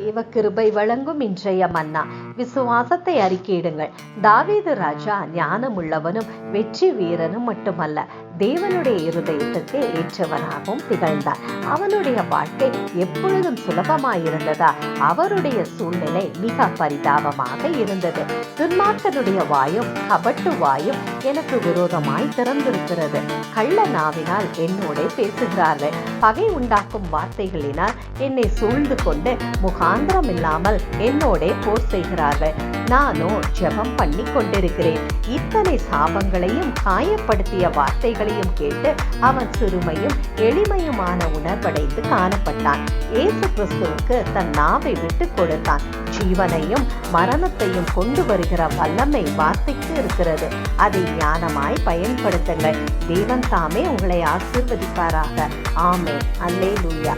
தேவ கிருபை வழங்கும் இன்றைய மன்னா. விசுவாசத்தை அறிக்கையிடுங்கள். தாவீது ராஜா ஞானமுள்ளவனும் வெற்றி வீரனும் மட்டுமல்ல, தேவனுடைய இருதயத்துக்கு ஏற்றவனாகவும் திகழ்ந்தார். அவனுடைய வாழ்க்கை எப்பொழுதும் சுலபமாயிருந்ததா? அவருடைய சூழ்நிலை மிக பரிதாபமாக இருந்தது. துன்மார்க்கனுடைய வாயும் கபட்டு வாயும் எனக்கு விரோதமாய் திறந்திருக்கிறது. கள்ள நாவினால் என்னோட பேசுகிறார்கள். பகை உண்டாக்கும் வார்த்தைகளினால் என்னை சூழ்ந்து கொண்டு முகாந்திரம் இல்லாமல் என்னோட போர் செய்கிறார்கள். நானோ ஜெபம் பண்ணி கொண்டிருக்கிறேன். இத்தனை சாபங்களையும் காயப்படுத்திய வார்த்தைகளையும் கேட்டு அவன் சிறுமையும் எளிமையுமான உணர்வடைந்து காணப்பட்டான். இயேசு கிறிஸ்துவுக்கு தன் நாவை விட்டு கொடுத்தான். ஜீவனையும் மரணத்தையும் கொண்டு வருகிற வல்லமை வார்த்தைக்கு இருக்கிறது. அதை ஞானமாய் பயன்படுத்துங்கள். தேவன் தாமே உங்களை ஆசீர்வதிப்பாராக. ஆமென். அல்லேலூயா.